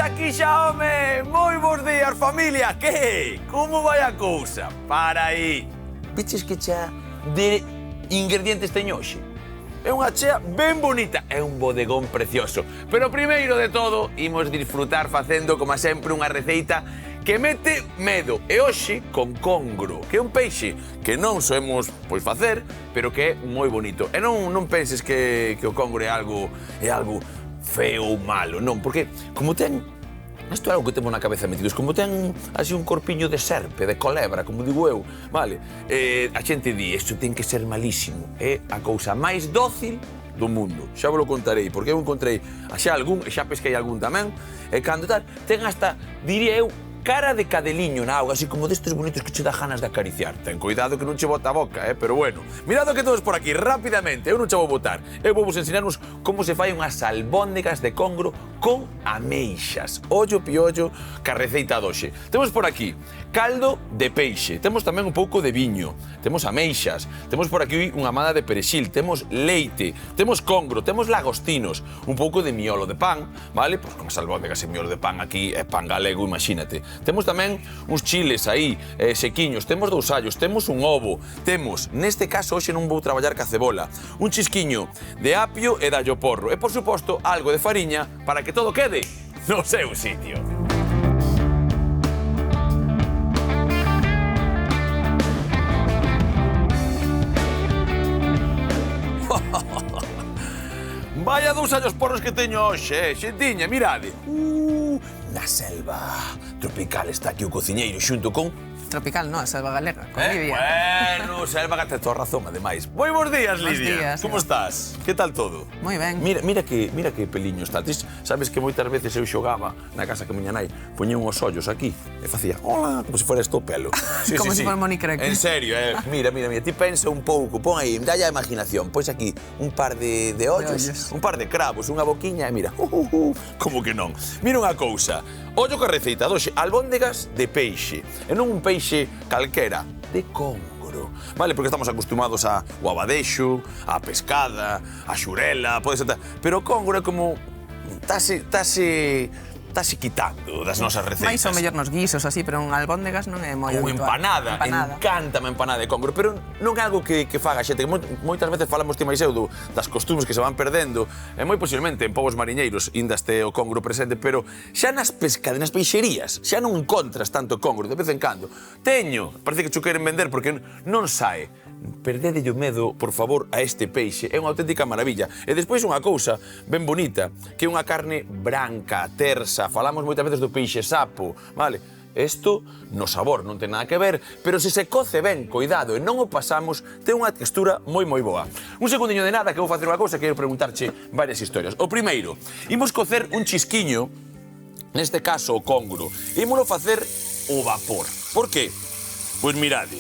Aquí xa, home! Moi bons días, familia! Que? Como vai a cousa? Para aí! Viches que xa de ingredientes teño hoxe? É unha chea ben bonita, é un bodegón precioso. Pero primeiro de todo, imos disfrutar facendo, como sempre, unha receita que mete medo. E hoxe, con congro, que é un peixe que non soemos facer, pero que é moi bonito. E non penses que o congro é algo feo ou malo, non, porque como ten... Isto é algo que temos na cabeza metidos, como ten así un corpiño de serpe, de culebra, como digo eu, vale? A xente di, isto ten que ser malísimo, é a cousa máis dócil do mundo. Xa vos lo contarei, porque eu encontrei xa algún, xa pesquei algún tamén, e cando tal, ten hasta, diría eu, cara de cadeliño na auga, así como destes bonitos que che dá ganas de acariciar. Ten cuidado que non che bota a boca, pero bueno. Mirad o que todos por aquí, rapidamente, eu non che vou botar. Eu vou vos ensinarnos como se fai unhas albóndegas de congro con ameixas. Ollo piollo, ca receita doxe. Temos por aquí caldo de peixe, temos tamén un pouco de viño, temos ameixas, temos por aquí unha amada de perexil, temos leite, temos congro, temos lagostinos, un pouco de miolo de pan, vale? Pois con as albóndegas e miolo de pan aquí é pan galego, imagínate. Temos tamén uns chiles aí, sequiños, temos 2 allos, temos un ovo, temos, neste caso, hoxe non vou traballar ca cebola, un chisquiño de apio e de allo porro, e, por suposto, algo de fariña para que todo quede no seu sitio. Vaya 2 allos porros que teño hoxe, xentiña, mirade. Na selva tropical está aquí o cociñeiro xunto con... Tropical, non, a selva galega, con Lidia. Bueno, selva galega, toda razón, ademais. Moi bons días, Lidia. Bons días. Como estás? Que tal todo? Moi ben. Mira que peliño está. Tis, sabes que moitas veces eu xogaba na casa que miña nai, poñía uns ollos aquí e facía, hola, como se fora esto o pelo. Sí, como se fora Moni Creque. En serio, mira, ti pensa un pouco, pon aí, dalle a imaginación, pois aquí un par de ollos, un par de cravos, unha boquiña e mira, como que non. Mira unha cousa, ollo que receita doxe, albóndegas de peixe, e non un peixe calquera, de congro. Vale, porque estamos acostumados ao abadexo, á pescada, á xurela, pode ser... Pero o congro é como... Estase quitando das nosas receitas. Mais ou mellor nos guisos, así, pero un albóndegas non é moi habitual. Empanada. Encántame a empanada de congro, pero non é algo que faga xente, que moitas veces falamos ti máis eu das costumes que se van perdendo, e moi posiblemente en povos mariñeiros inda este o congro presente, pero xa nas pescadas, nas peixerías, xa non encontras tanto congro de vez en cando. Teño, parece que cho queren vender porque non sae. Perdede o medo, por favor, a este peixe. É unha auténtica maravilla. E despois unha cousa ben bonita, que é unha carne branca, tersa. Falamos moitas veces do peixe sapo, vale? Isto, no sabor, non ten nada que ver, pero se se coce ben, cuidado, e non o pasamos, ten unha textura moi boa. Un segundiño de nada, que vou facer unha cousa, quero preguntarche varias historias. O primeiro, imos cocer un chisquiño, neste caso o congro, ímolo facer o vapor. Por qué? Pois mirade,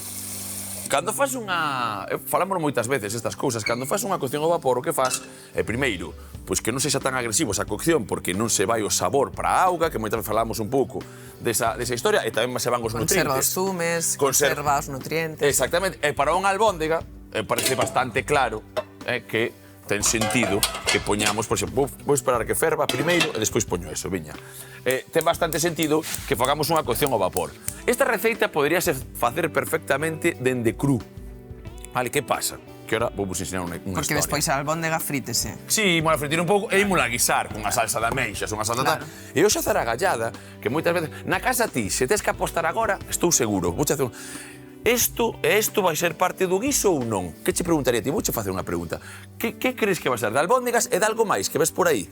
cando faz unha... Falamos moitas veces estas cousas, cando faz unha cocción ao vapor, o que faz é, primeiro, pois que non sexa tan agresivo esa cocción, porque non se vai o sabor para a auga, que moitas veces falamos un pouco desa historia, e tamén se van os nutrientes. Conserva os zumes, conserva os nutrientes. Exactamente, e para unha albóndega, parece bastante claro que ten sentido que poñamos, por exemplo, vou esperar que ferva primeiro e despois poño eso, viña. Ten bastante sentido que fagamos unha cocción ao vapor. Esta receita poderíase facer perfectamente dende cru. Vale, que pasa? Que ahora vou vos ensinar unha historia. Porque despois a albóndega frítese. Sí, ímola fritir un pouco e ímola guisar con unha salsa de ameixas, unha salsa tal. E hoxe a zaragallada, que moitas veces... Na casa ti, se tes que apostar agora, estou seguro, vouche hacer un... Isto vai ser parte do guiso ou non? Que che preguntaría a ti? Vouche facer unha pregunta. Que crees que vai ser? De albóndegas e de algo máis que ves por aí?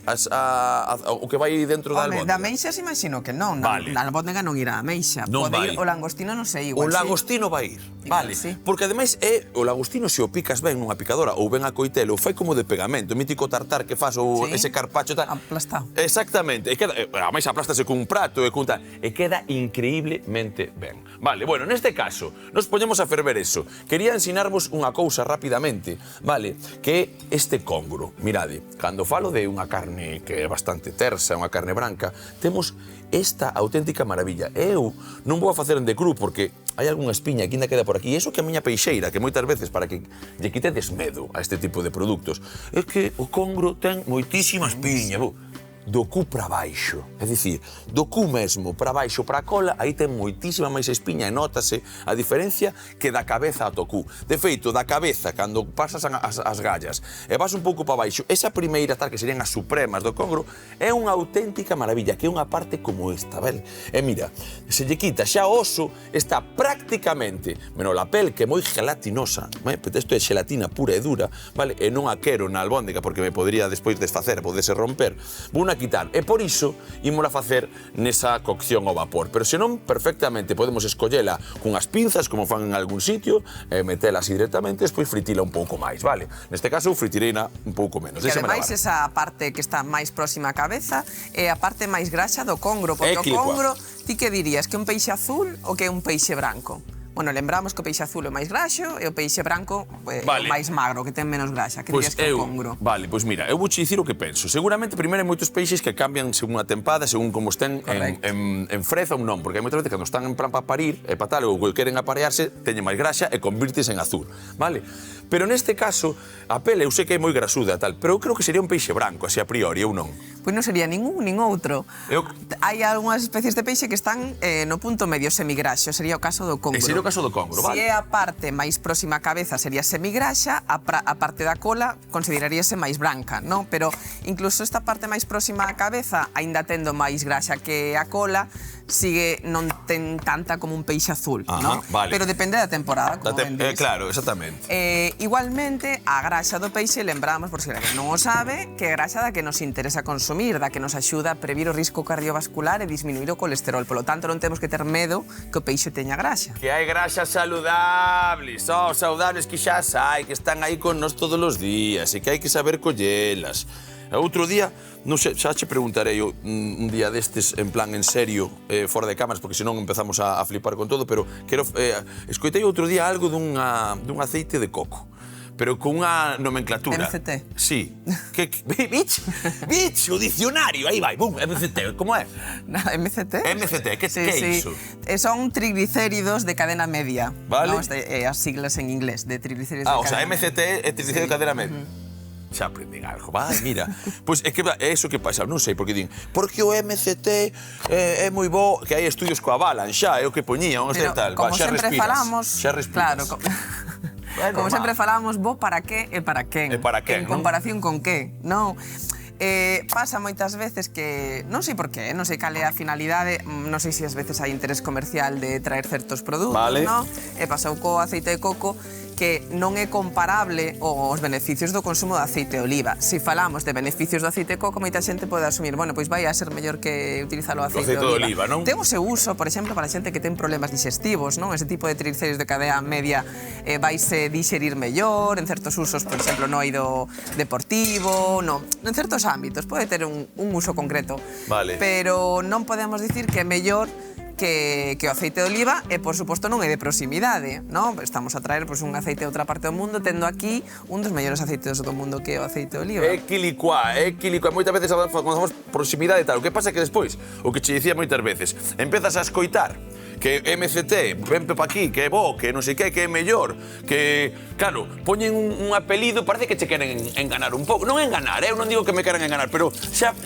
O que vai dentro da albóndega? Da ameixas imagino que non. Vale. Da albóndega non irá a ameixa. Non vai. O langostino non sei, igual o langostino vai ir. Vale. Sí. Porque ademais o langostino se o picas ben nunha picadora ou ben a coitelo, fai como de pegamento, o mítico tartar que faz ou ese carpaccio tal. Aplastado. Exactamente. E queda, a máis aplástase cun prato e cun tal, e queda increíblemente ben. Vale, bueno, neste caso, Nos poñemos a ferver eso. Quería ensinarvos unha cousa rapidamente, vale? Que é este congro. Mirade, cando falo de unha carne que é bastante tersa, unha carne branca, temos esta auténtica maravilla. Eu non vou a facer en de cru porque hai algunha espiña que ainda queda por aquí. E iso que a miña peixeira, que moitas veces para que lle quitedes medo a este tipo de produtos, é que o congro ten moitísima espiña, do cu para baixo. É dicir, do cu mesmo para baixo, para a cola, aí ten moitísima máis espiña e nótase a diferencia que da cabeza ata o cu. De feito, da cabeza, cando pasas as gallas e vas un pouco para baixo, esa primeira tal que serían as supremas do congro é unha auténtica maravilla, que é unha parte como esta, vel? E mira, se lle quita xa o oso, está prácticamente, menos a pel, que é moi gelatinosa, isto é xelatina pura e dura, vale? E non a quero na albóndiga porque me podría despois desfacer, podese romper. Vou a quitar. E por iso ímola facer nesa cocción ao vapor. Pero senón, perfectamente podemos escollela cunhas pinzas, como fan en algún sitio, e metela así directamente, e despois fritila un pouco máis, vale? Neste caso, fritireina un pouco menos. Que ademais esa parte que está máis próxima á cabeza é a parte máis graxa do congro, porque o congro, ti que dirías, que é un peixe azul ou que é un peixe branco? Bueno, lembramos que o peixe azul é máis graxo e o peixe branco é máis magro, que ten menos graxa. Que dirías que é o congro? Vale, pois mira, eu vou dicir o que penso. Seguramente, primeiro, hai moitos peixes que cambian según a tempada, según como estén en freza ou non, porque hai moitas veces que cando están en plan para parir, e para tal, ou queren aparearse, teñen máis graxa e convirtese en azul, vale? Pero neste caso, a pele eu sei que é moi grasuda tal, pero eu creo que sería un peixe branco, así a priori, ou non? Pois non sería ningún nin outro. Hai algunhas especies de peixe que están no punto medio semigraxo, sería o caso do congro. Sería o caso do congro, vale? Se é a parte máis próxima á cabeza sería semigraxa, a parte da cola consideraríase máis branca, non? Pero incluso esta parte máis próxima á cabeza, aínda tendo máis graxa que a cola, non ten tanta como un peixe azul, non? Vale. Pero depende da temporada, como ben dis. Claro, exactamente. Igualmente, a graxa do peixe, lembramos, por se non o sabe, que é graxa da que nos interesa consumir, da que nos axuda a previr o risco cardiovascular e disminuir o colesterol. Polo tanto, non temos que ter medo que o peixe teña graxa. Que hai graxas saludables, saudables que xa hai, que están aí con nós todos os días e que hai que saber collelas. Outro día, non sei, xa che preguntarei un día destes, en plan en serio, fora de cámaras, porque senón empezamos a flipar con todo, pero quero, escoitei outro día algo dun aceite de coco, pero con unha nomenclatura. MCT. Sí. Bich, o dicionario, aí vai, bum, MCT, como é? MCT? MCT, que é iso? Son triglicéridos de cadena media. Vale. As siglas en inglés, de triglicéridos de cadena media. O sea, MCT é triglicéridos de cadena media. Xa aprenden algo, vai, mira. Pois é que é iso que pasa, non sei, porque din, porque o MCT é moi bo, que hai estudios que o avalan xa, é o que poñían, non sei tal. Como sempre falamos, xa respiras. Claro, como sempre falamos, bo para que e para quen. E para quen, en comparación con que, non? Pasa moitas veces que, non sei por qué, non sei cal é a finalidade, non sei se ás veces hai interés comercial de traer certos produtos, non? E pasou co aceite de coco, que non é comparable os beneficios do consumo de aceite de oliva. Se falamos de beneficios do aceite de coco, moita xente pode asumir, bueno, pois vai a ser mellor que utilizar o aceite de oliva, non? Ten o seu uso, por exemplo, para xente que ten problemas digestivos, non? Ese tipo de triglicéridos de cadea media vaise digerir mellor, en certos usos, por exemplo, no eido deportivo, en certos ámbitos, pode ter un uso concreto. Vale. Pero non podemos dicir que é mellor que o aceite de oliva e, por suposto, non é de proximidade, non? Estamos a traer un aceite de outra parte do mundo, tendo aquí un dos mellores aceites do mundo que é o aceite de oliva. É quilicua. Moitas veces cando facemos proximidade e tal, o que pasa é que despois, o que che dicía moitas veces, empezas a escoitar que MCT, ven pa aquí, que é bo, que non sei que é mellor, que, claro, poñen un apelido, parece que che queren enganar un pouco. Non enganar, eu non digo que me queran enganar, pero xa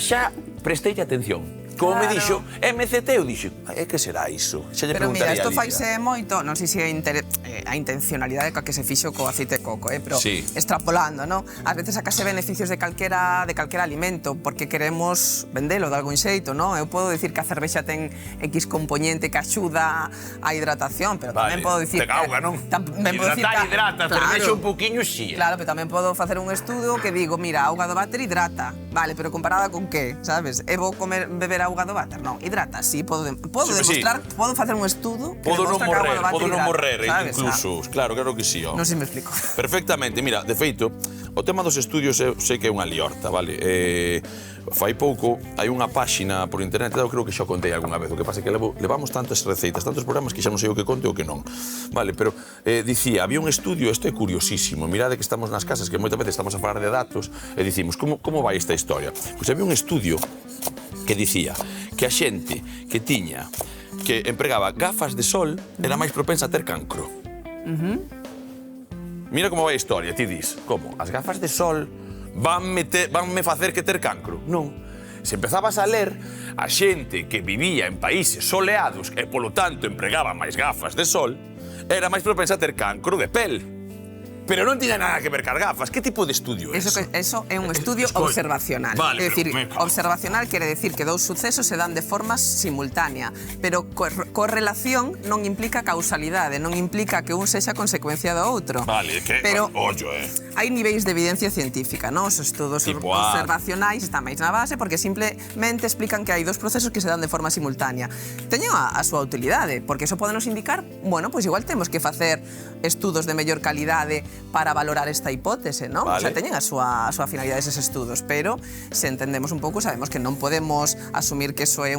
prestei atención. Como me dixo, MCT, eu dixo, que será iso? Xa lle preguntaría a Lidia. Pero mira, isto faise moito, non sei se é a intencionalidade que se fixo co aceite de coco, pero extrapolando, non? Ás veces sacase beneficios de calquera alimento, porque queremos vendelo de algún xeito, non? Eu podo dicir que a cervexa ten X componente que axuda a hidratación, pero tamén podo dicir... Ten auga, non? Hidrata, cervexa un poquinho xía. Claro, pero tamén podo facer un estudo que digo, mira, a auga do váter hidrata, vale, pero comparada con que, sabes? É bo beber auga do váter? Non, hidrata, sí, podo demostrar, podo facer un estudo que demostra que a auga do váter hidrata. Podo non morrer, incluso, claro que sí. Non sei me explico. Perfectamente, mira, de feito, o tema dos estudios eu sei que é unha liorta, vale? fai pouco, hai unha páxina por internet, eu creo que xa contei algunha vez, o que pasa é que levamos tantas receitas, tantos programas que xa non sei o que conte ou que non. Vale, pero dicía, había un estudio, isto é curiosísimo, mirade que estamos nas casas, que moitas veces estamos a falar de datos, e dicimos, como vai esta historia? Pois había un estudio que dicía que a xente que tiña, que empregaba gafas de sol, era máis propensa a ter cancro. Mira como vai a historia, ti dis, como? As gafas de sol vanme facer que ter cancro? Non. Se empezabas a ler, a xente que vivía en países soleados e, polo tanto, empregaba máis gafas de sol, era máis propensa a ter cancro de pel. Pero non tiña nada que ver cas gafas. Que tipo de estudio é eso? Eso é un estudio observacional. Vale, é dicir, observacional quere decir que dous sucesos se dan de forma simultánea, pero correlación non implica causalidade, non implica que un sexa consecuencia do outro. Vale, que pero ollo, hai niveis de evidencia científica, non? Os estudos observacionais están máis na base porque simplemente explican que hai dos procesos que se dan de forma simultánea. Teñen a súa utilidade, porque eso podenos indicar, bueno, pois igual temos que facer estudos de mellor calidade para valorar esta hipótese, non? Vale. O sea, teñen a súa finalidade eses estudos, pero se entendemos un pouco, sabemos que non podemos asumir que eso é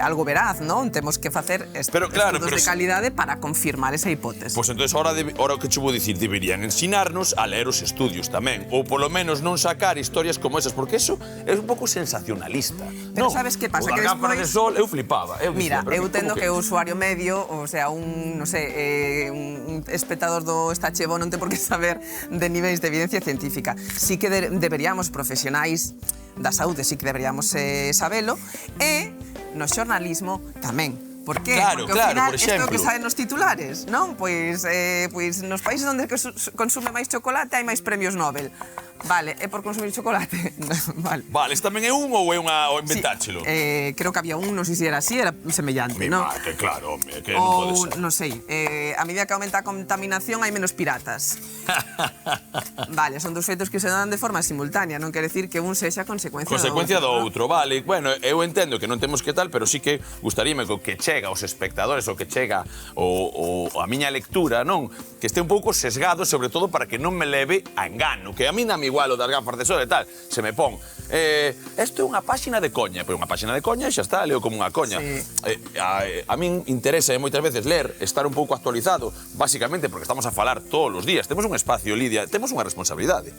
algo veraz, non? Temos que facer estudos de calidade para confirmar esa hipótese. Pois entón, ahora o que che vou dicir, deberían ensinarnos a ler os estudios tamén, ou polo menos non sacar historias como esas, porque eso é un pouco sensacionalista. Pero sabes que pasa? Que despois... de sol, eu flipaba. Mira, eu tendo que o usuario medio, o sea, un espectador do Estachevo non ten por que saber de niveis de evidencia científica. Sí que deberíamos, profesionais da saúde, sí que deberíamos sabelo, e no xornalismo tamén. Por qué? Porque ao final, isto que saen nos titulares, non? Pois nos países onde consume máis chocolate hai máis premios Nobel. Vale, é por consumir chocolate? Vale, este tamén é un ou é ou inventáchelo? Creo que había un, non sei se era así, era semellante, non? Que claro, home, que non pode ser. Ou, non sei, a medida que aumenta a contaminación hai menos piratas. Vale, son dos feitos que se dan de forma simultánea, non quere decir que un sexa consecuencia do outro. Vale, bueno, eu entendo que non temos que tal, pero sí que gustaríame que chega aos espectadores ou que chega a miña lectura, non? Que este un pouco sesgado, sobre todo para que non me leve a engano, que a mí dame igual o das gafas de sol e tal, se me pon isto é unha páxina de coña, pero unha páxina de coña xa está, leo como unha coña. A min interesa moitas veces ler, estar un pouco actualizado, basicamente porque estamos a falar todos os días, temos un espacio, Lidia, temos unha responsabilidade.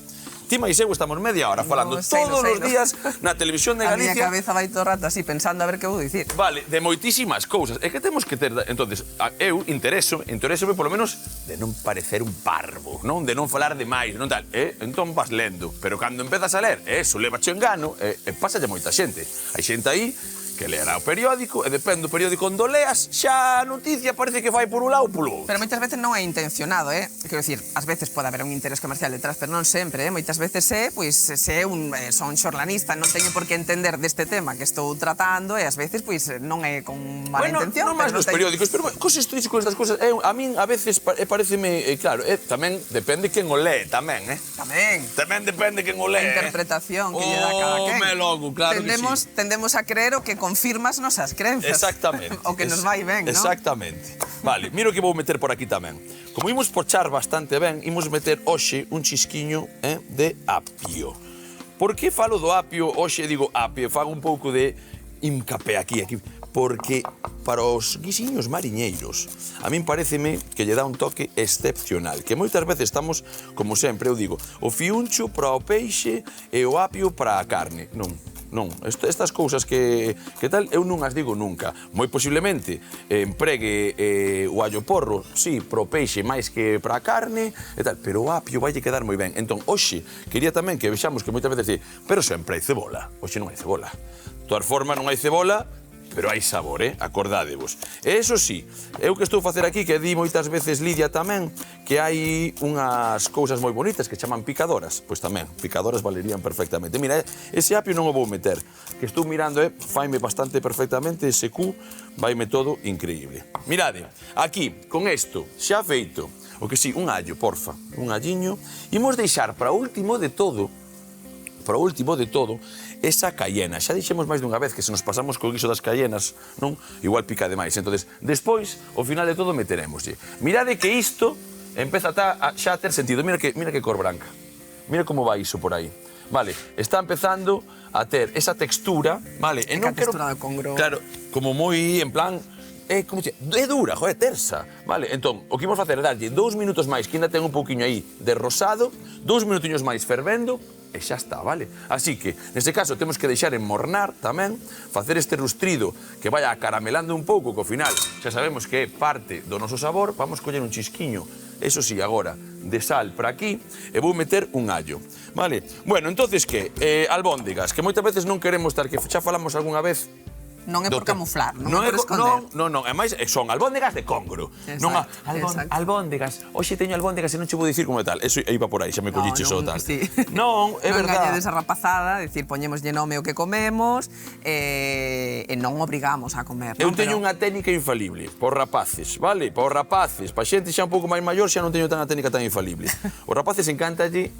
Ti máis eu estamos media hora falando todos os días na televisión de Galicia. A miña cabeza vai todo rato así, pensando a ver que vou dicir. Vale, de moitísimas cousas. É que temos que ter... Entonces, eu intereso-me polo menos de non parecer un parvo, non? De non falar demais, non tal. Entón vas lendo. Pero cando empezas a ler, eso levache engano, e pásalle moita xente. Hai xente aí que leerá o periódico, e depende do periódico onde leas, xa a noticia parece que vai por un lado ou polo outro. Pero moitas veces non é intencionado, Quero dicir, ás veces pode haber un interés comercial detrás, pero non sempre, Moitas veces son xornalista, non teño por que entender deste tema que estou tratando, e ás veces, non é con mala intención. Non máis nos periódicos, pero cos estudios con estas cosas, a min a veces pareceme, claro, tamén depende quen o lee, tamén, Tamén depende quen o lee. A interpretación que lle dá cada quen. Logo, claro que sí. Tendemos a creer o que confirmas nosas crenzas. Exactamente. O que nos vai ben, non? Exactamente. Vale, miro que vou meter por aquí tamén. Como imos pochar bastante ben, imos meter hoxe un chisquiño de apio. Por que falo do apio? Hoxe digo apio, fago un pouco de hincapé aquí, porque para os guisiños mariñeiros a min pareceme que lle dá un toque excepcional, que moitas veces estamos, como sempre, eu digo, o fiuncho para o peixe e o apio para a carne. Non, estas cousas que tal, eu non as digo nunca. Moi posiblemente empregue o allo porro, sí, pro peixe máis que para a carne e tal, pero o apio vai quedar moi ben. Entón, hoxe, quería tamén que vexamos que moitas veces di, pero sempre hai cebola. Hoxe non hai cebola. De todas formas, non hai cebola, pero hai sabor, acordádevos. E iso sí, eu que estou a facer aquí, que di moitas veces Lidia tamén, que hai unhas cousas moi bonitas que chaman picadoras. Pois tamén, picadoras valerían perfectamente. Mira, ese apio non o vou meter, que estou mirando, faime bastante perfectamente, ese cu, vaime todo increíble. Mirade, aquí, con isto, xa feito, o que sí, un allo, porfa, un alliño, imos deixar para último de todo, esa cayena. Xa dixemos máis dunha vez que se nos pasamos co guiso das cayenas, non? Igual pica demais. Entonces, despois, ao final de todo, meteremoslle. Mirade que isto empeza xa a ter sentido. Mira que cor branca. Mira como vai iso por aí. vale, está empezando a ter esa textura, vale? É que a textura do congro... Claro, como moi, en plan, é dura, joder, tersa, vale? Entón, o que imos facer é darlle 2 minutos máis, que ainda ten un pouquiño aí de rosado, 2 minutiños máis fervendo, e xa está, vale? Así que, neste caso, temos que deixar enmornar tamén, facer este rustrido que vaya acaramelando un pouco, que ao final xa sabemos que é parte do noso sabor, vamos coller un chisquiño, eso sí, agora, de sal para aquí, e vou meter un allo, vale? Bueno, entonces que? Albóndigas, que moitas veces non queremos estar, que xa falamos algunha vez. Non é por camuflar, non é por esconder. Non, é máis, son albóndigas de congro. Non albóndigas, hoxe teño albóndigas e non che vou dicir como é tal. Eso iba por aí, xa me colliches o tal. Non, é verdad. Non engañedes a rapazada, dicir, poñémoslle nome o que comemos e non obrigamos a comer. Eu teño unha técnica infalible, por rapaces, vale? Por rapaces, pa xente xa un pouco máis maior xa non teño tan a técnica tan infalible. Os rapaces encántalle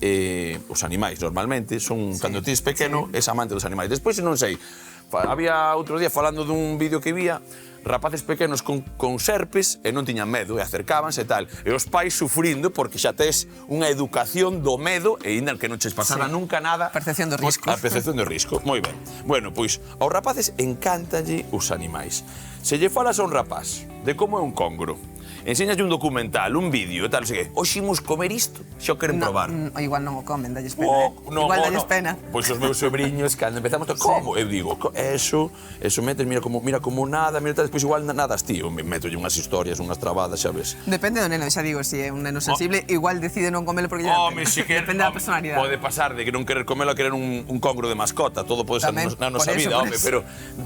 os animais, normalmente, son cando tens pequeno, es amante dos animais. Despois, non sei, había outro día falando dun vídeo que vía rapaces pequenos con serpes e non tiñan medo e acercábanse e tal. E os pais sufrindo porque xa tes unha educación do medo e ainda que non ches pasara nunca nada. Percepción do risco. A percepción do risco, moi ben. Bueno, pois aos rapaces encántalle os animais. Se lle falas a un rapaz de como é un congro, enséñalle un documental, un vídeo e tal, non sei que, hoxe imos comer isto, xa o queren probar. Igual non o comen, dalles pena. Igual dalles pena. Pois os meus sobrinhos, cando empezamos, como? Eu digo, eso metes, mira como nada, mira tal, despois igual nadas ti, eu meto unhas historias, unhas trabadas, xa ves. Depende do neno, xa digo, se é un neno sensible, igual decide non comelo porque lle dá pena. Depende da personalidade. Pode pasar de que non querer comelo a querer un congro de mascota, todo pode ser na nosa vida, home,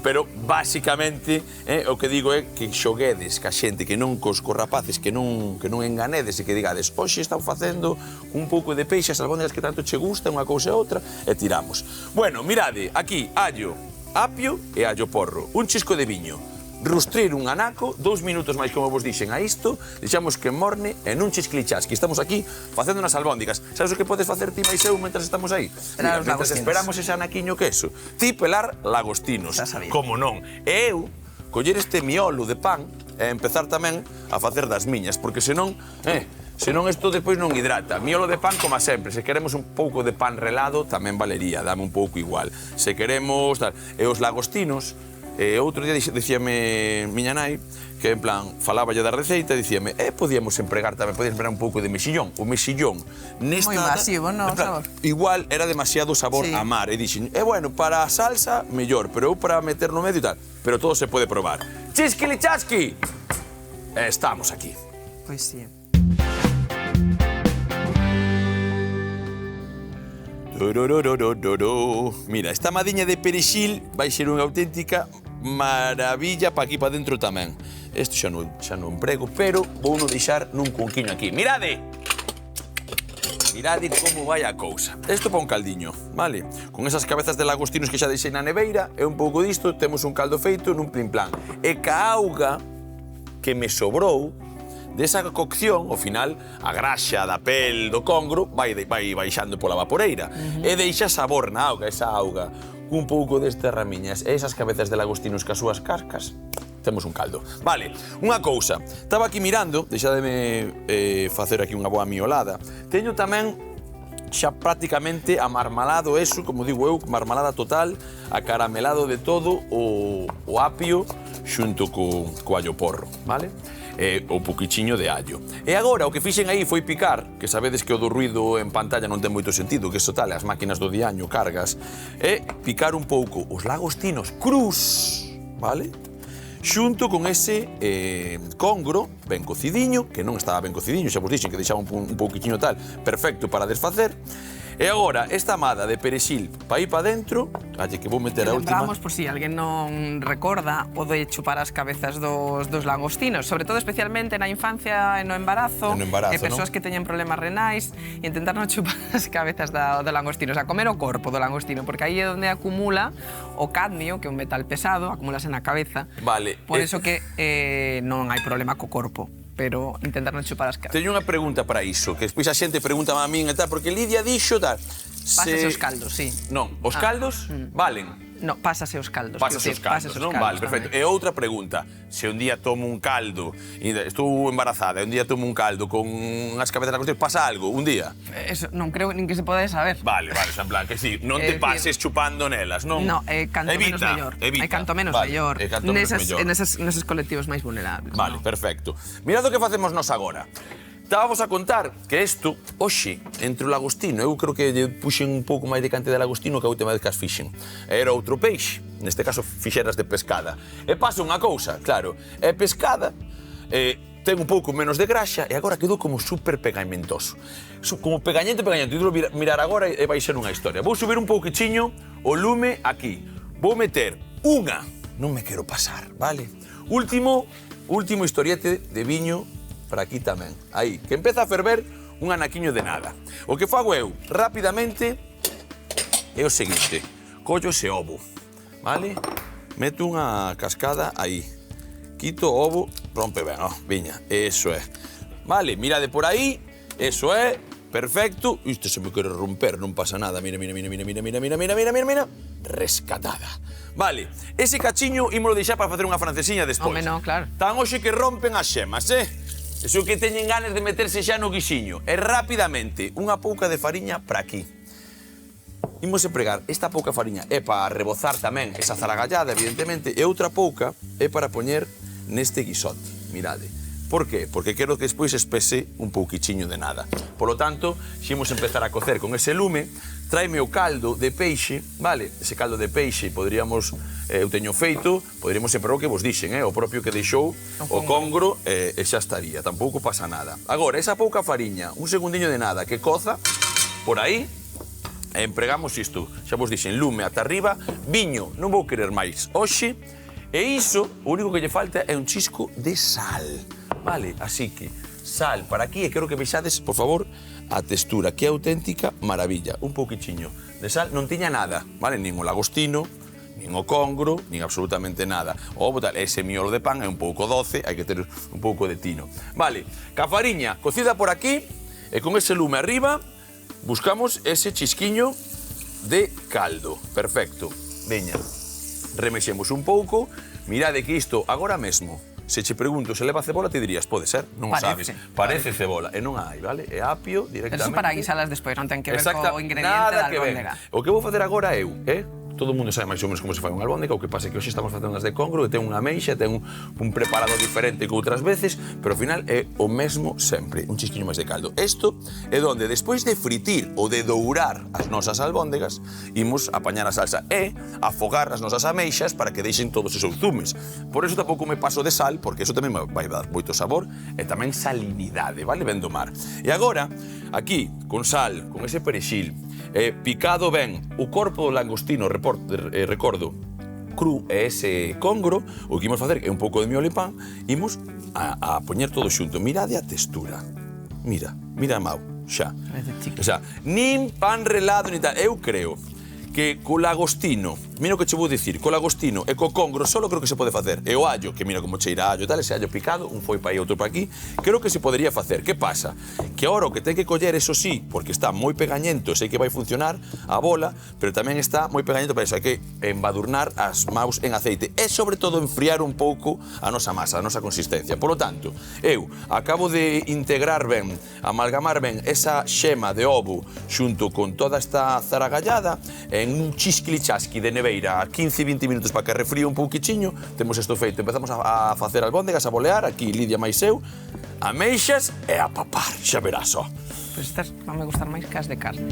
pero basicamente, o que digo é que xoguedes ca xente que non cos rapaces, que non enganedes e que digades, hoxe están facendo un pouco de peixe, as albóndigas que tanto che gusta, unha cousa e outra, e tiramos. Bueno, mirade, aquí, allo, apio e allo porro, un chisco de viño, rustrir un anaco, 2 minutos máis, como vos dixen, a isto, deixamos que morne e nun chisclichas, que estamos aquí facendo unas albóndigas. Sabes o que podes facer ti máis eu mentras estamos aí? Mira, mentras esperamos ese anaquiño queso, ti pelar lagostinos, como non. E eu coller este miolo de pan e empezar tamén a facer das miñas, porque senón isto despois non hidrata. Miolo de pan, como sempre, se queremos un pouco de pan relado, tamén valería, dame un pouco igual. Se queremos... E os lagostinos, outro día dicíame miña nai, que en plan, faláballe da receita, dicíame, podíamos empregar tamén, podíamos empregar un pouco de mexillón. O mexillón, nesta... Moi masivo, non? Igual era demasiado sabor a mar, e dixen, bueno, para a salsa, mellor, pero eu para meter no medio e tal, pero todo se pode probar. Chisquilichasqui! Estamos aquí. Pois sí. Mira, esta madiña de perexil vai ser unha auténtica maravilla para aquí para dentro tamén. Isto xa non emprego, pero vou non deixar nun cunquiño aquí. Mirade! Mirade como vai a cousa. Isto para un caldiño, vale? Con esas cabezas de lagostinos que xa deixei na neveira, e un pouco disto, temos un caldo feito nun plim-plan. E ca auga que me sobrou, desa cocción, ao final, a graxa da pel do congro vai baixando pola vaporeira. E deixa sabor na auga, esa auga, un pouco destas ramiñas e esas cabezas de lagostinos cas súas cascas, temos un caldo. Vale, unha cousa, estaba aquí mirando, deixademe facer aquí unha boa miolada. Teño tamén xa prácticamente amarmalado eso, como digo eu, marmalada total, acaramelado de todo o apio xunto co allo porro, vale? O pouquichiño de allo. E agora o que fixen aí foi picar, que sabedes que o do ruido en pantalla non ten moito sentido, que iso tal, as máquinas do diaño, cargas, e picar un pouco os lagostinos crus, vale? Xunto con ese congro ben cocidiño, que non estaba ben cocidiño, xa vos dixen que deixaba un pouquichiño tal, perfecto para desfacer. E agora, esta amada de perexil pa aí pa dentro, alle que vou meter a última... Lembramos, por si alguén non recorda, o de chupar as cabezas dos lagostinos, sobre todo especialmente na infancia e no embarazo, e persoas que teñen problemas renais, e intentar non chupar as cabezas do langostino, o sea, comer o corpo do langostino, porque aí é onde acumula o cadmio, que é un metal pesado, acumulase na cabeza. Vale. Por iso que non hai problema co corpo, pero intentar non chupar as cabezas. Teño unha pregunta para iso, que despois a xente pregunta a min e tal, porque Lidia dixo tal... Pásase os caldos, sí. Non, os caldos valen. No, pásase os caldos. Pásase os caldos, non? Vale, perfecto. E outra pregunta. Se un día tomo un caldo, estou embarazada, e un día tomo un caldo con unhas cabezas na costela, pasa algo, un día? Eso non creo nin que se pode saber. Vale, o sea, en plan, que sí, non te pases chupando nelas, non? No, canto menos mellor. Canto menos mellor. Neses colectivos máis vulnerables. Vale, perfecto. Mirad o que facemos nos agora. Estábamos a contar que isto, hoxe, entre o lagostino, eu creo que lle puxen un pouco máis de cantidad de lagostino que a última vez que as fixen. Era outro peixe, neste caso fixeras de pescada. E pasa unha cousa, claro, é pescada, ten un pouco menos de graxa e agora quedou como super pegamentoso. Como pegañento. Idro mirar agora e vai ser unha historia. Vou subir un pouquichiño o lume aquí. Vou meter unha, non me quero pasar, vale? Último historiete de viño para aquí tamén. Aí, que empeza a ferver un anaquiño de nada. O que fago eu, rapidamente, é o seguinte. Collo ese ovo, vale? Meto unha cascada aí. Quito o ovo, rompe ben, viña, eso é. Vale, mirade por aí, eso é, perfecto. Isto se me quere romper, non pasa nada. Mira. Rescatada. Vale, ese cachiño ímolo deixar para facer unha francesiña despois. Home, non, claro. Tan hoxe que rompen as xemas, Eso que teñen ganas de meterse xa no guixiño. E rapidamente, unha pouca de fariña para aquí. Imos empregar esta pouca fariña é para rebozar tamén esa zaragallada, evidentemente, e outra pouca é para poñer neste guisote. Mirade. Por qué? Porque quero que despois espese un pouquichiño de nada. Por lo tanto, ximos empezar a cocer con ese lume, tráeme o caldo de peixe, vale? Ese caldo de peixe poderíamos, eu teño feito, poderíamos emprar o que vos dixen, o propio que deixou o congro, e xa estaría, tampouco pasa nada. Agora, esa pouca fariña, un segundiño de nada que coza, por aí, empregamos isto, xa vos dixen, lume ata arriba, viño, non vou querer máis hoxe, e iso, o único que lle falta é un chisco de sal, vale? Así que, sal para aquí, e quero que vexades, por favor, a textura, que é auténtica maravilla. Un pouquichiño de sal, non tiña nada, vale? Nin o lagostino, nin o congro, nin absolutamente nada. O ovo tal, ese miolo de pan é un pouco doce, hai que ter un pouco de tino. Vale, ca fariña cocida por aquí, e con ese lume arriba, buscamos ese chisquiño de caldo. Perfecto. Veña, remexemos un pouco, mirade que isto agora mesmo, se che pregunto se leva cebola, te dirías, pode ser, non o sabes. Parece cebola, e non hai, vale? É apio directamente. Eso para guisalas despois, non ten que ver co ingrediente da albóndega. O que vou facer agora eu, todo o mundo sabe máis ou menos como se fai unha albóndega, o que pasa é que hoxe estamos facendo as de congro, e ten unha ameixa, ten un preparado diferente que outras veces, pero ao final é o mesmo sempre, un chisquiño máis de caldo. Isto é donde, despois de fritir ou de dourar as nosas albóndegas, imos apañar a salsa e afogar as nosas ameixas para que deixen todos esos zumes. Por eso tampouco me paso de sal, porque eso tamén vai dar moito sabor e tamén salinidade, vale? Ben do mar. E agora, aquí, con sal, con ese perexil, picado ben o corpo do langostino, recordo, cru e ese congro, o que imos facer é un pouco de miolo e pan, imos a poñer todo xunto. Mirade a textura. Mira, Mau, xa. O sea, nin pan relado, nin tal. Eu creo que co lagostino, mira o que che vou dicir, co lagostino e co congro solo creo que se pode facer. E o allo, que mira como cheira allo e tal, ese allo picado, un foi para aí, outro para aquí, creo que se podería facer. Que pasa? Que agora o que ten que coller, eso sí, porque está moi pegañento, sei que vai funcionar a bola, pero tamén está moi pegañento para iso, hai que embadurnar as maus en aceite e, sobre todo, enfriar un pouco a nosa masa, a nosa consistencia. Por lo tanto, eu acabo de integrar ben, amalgamar ben esa xema de ovo xunto con toda esta zaragallada en un chisquilichasqui de neveira a 15-20 minutos para que refríe un pouquichiño. Temos isto feito, empezamos a facer albóndegas, a bolear, aquí Lidia máis eu, ameixas e a papar, xa verás, ó. Pois estas van me gustar máis que as de carne.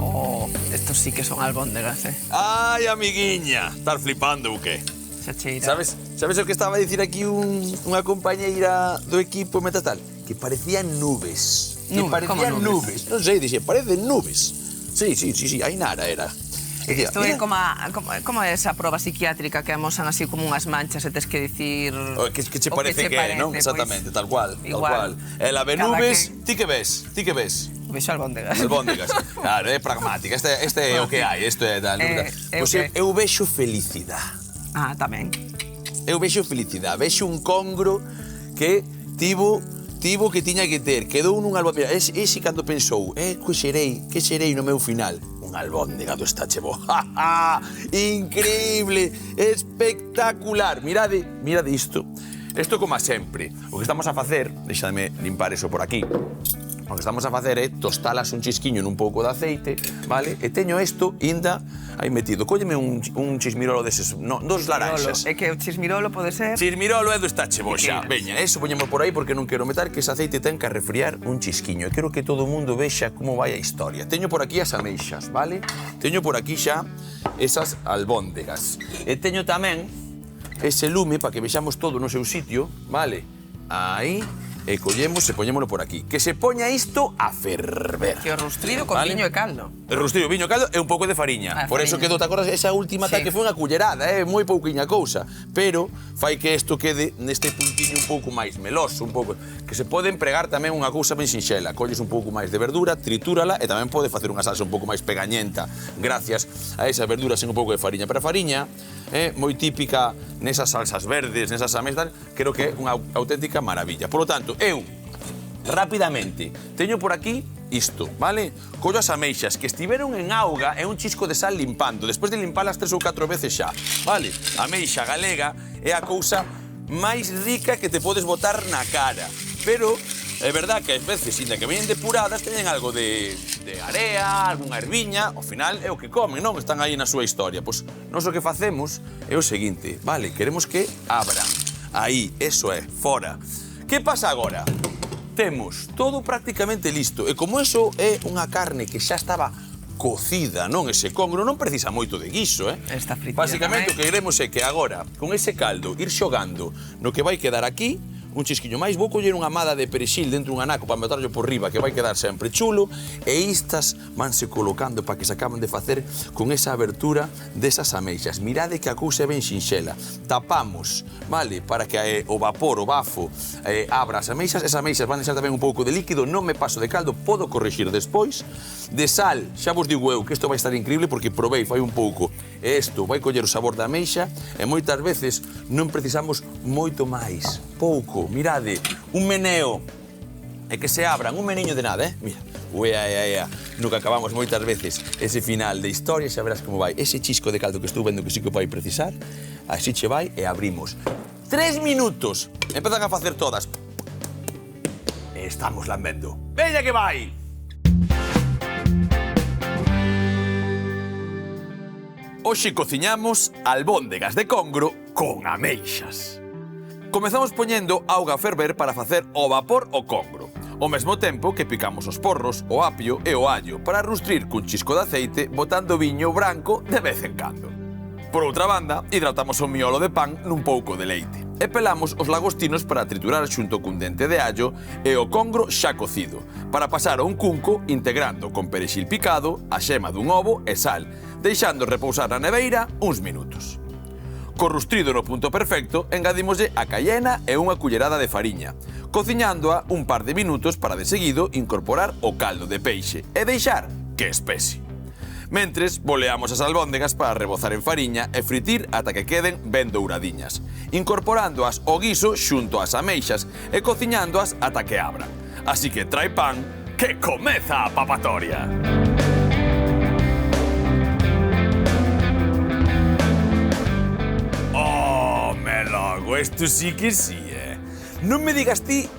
Oh, estos sí que son albóndegas, Ai, amiguiña, estás flipando ou que? Xa cheira. Sabes o que estaba a dicir aquí unha compañeira do equipo Metatal? Que parecían nubes. Non sei, dixe, parecen nubes. Sí, Ainara era. Isto é como esa proba psiquiátrica que amosan así como unhas manchas e tes que dicir... Que che parece que é, non? Exactamente, tal cual. Ela ve nubes, ti que ves? Vexo albóndegas. Claro, é pragmática, este é o que hai, isto é tal. Pois eu vexo felicidade. Tamén. Eu vexo felicidade, vexo un congro que tivo tivo que tiña que ter, quedou nun albóndiga. Ese cando pensou, que serei no meu final? Un albóndiga do Estache Bo. Increíble, espectacular. Mirade isto. Isto como a sempre. O que estamos a facer, deixadme limpar eso por aquí. O que estamos a facer é tostalas un chisquiño nun pouco de aceite, vale? E teño isto inda aí metido. Cólleme un chismirolo deses, dos laranxas. É que o chismirolo pode ser... Chismirolo é do Estache Bo xa. Veña, eso poñemos por aí porque non quero meter que ese aceite ten que refriar un chisquiño. E quero que todo o mundo vexa como vai a historia. Teño por aquí as ameixas, vale? Teño por aquí xa esas albóndegas. E teño tamén ese lume para que vexamos todo no seu sitio, vale? Aí... E collemos e poñémolo por aquí. Que se poña isto a ferver. Que o rustrido con viño e caldo. El rustrido, viño e caldo e un pouco de fariña. Por eso quedou, te acordas, esa última que foi unha cullerada, moi pouquiña cousa. Pero fai que isto quede neste puntiño un pouco máis meloso, un pouco... Que se pode empregar tamén unha cousa ben sinxela. Colles un pouco máis de verdura, tritúrala e tamén pode facer unha salsa un pouco máis pegañenta gracias a esas verduras en un pouco de fariña. Pero a fariña é moi típica nesas salsas verdes, nesas ameixas, creo que é unha auténtica maravilla. Por lo tanto, eu, rapidamente, teño por aquí isto, vale? Collo as ameixas que estiveron en auga e un chisco de sal limpando, despois de limpalas 3 ou 4 veces xa, vale? A ameixa galega é a cousa máis rica que te podes botar na cara, pero é verdad que ás veces, inda que veñen depuradas, teñen algo de area, algunha erviña, ao final é o que comen, non? Están aí na súa historia. Pois, nós o que facemos é o seguinte, vale? Queremos que abran. Aí, eso é, fora. Que pasa agora? Temos todo prácticamente listo. E como eso é unha carne que xa estaba cocida, non? Ese congro non precisa moito de guiso, Está fritida. Basicamente o que queremos é que agora, con ese caldo, ir xogando no que vai quedar aquí, un chisquiño máis, vou coller unha amada de perexil dentro dun anaco para meterlo por riba, que vai quedar sempre chulo, e estas vanse colocando para que se acaben de facer con esa abertura desas ameixas. Mirade que a cousa é ben sinxela. Tapamos, vale, para que o vapor, o bafo, abra as ameixas. Esas ameixas van deixar tamén un pouco de líquido, non me paso de caldo, podo corrixir despois. De sal, xa vos digo eu que isto vai estar increíble porque probei, fai un pouco. E isto vai coller o sabor da ameixa e moitas veces non precisamos moito máis. Pouco. Mirade, un meneo e que se abran, un meniño de nada, Mira, no que acabamos moitas veces ese final de historia, xa verás como vai. Ese chisco de caldo que estou vendo que sí que vai precisar, así che vai e abrimos. 3 minutos, empezan a facer todas. E estamos lambendo. Veña que vai! Hoxe cociñamos albóndegas de congro con ameixas. Comezamos poñendo auga a ferver para facer o vapor o congro. Ao mesmo tempo que picamos os porros, o apio e o allo para rustrir cun chisco de aceite botando viño branco de vez en cando. Por outra banda, hidratamos o miolo de pan nun pouco de leite. E pelamos os lagostinos para triturar xunto cun dente de allo e o congro xa cocido, para pasar a un cunco integrando con perexil picado, a xema dun ovo e sal, deixando repousar na neveira uns minutos. Co rustrido no punto perfecto, engadímoslle a cayena e unha cullerada de fariña, cociñándoa un par de minutos para de seguido incorporar o caldo de peixe e deixar que espese. Mentres, boleamos as albóndegas para rebozar en fariña e fritir ata que queden ben douradiñas, incorporándoas ao guiso xunto ás ameixas e cociñándoas ata que abran. Así que trae pan, que comeza a papatoria! Esto sí que sí, Non me digas ti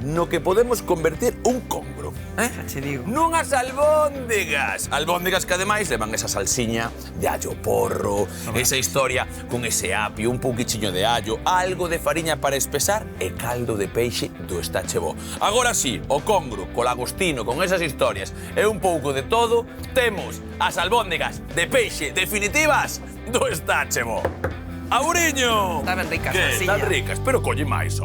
no que podemos convertir un congro. Xa che digo. Nunhas albóndegas. Albóndegas que ademais levan esa salsiña de allo porro, esa historia con ese apio, un pouquichiño de allo, algo de fariña para espesar e caldo de peixe do Estache Bo. Agora sí, o congro, co lagostino, con esas historias e un pouco de todo, temos as albóndegas de peixe definitivas do Estache Bo. Auriño! Estaban ricas, que están ricas, pero colle máis,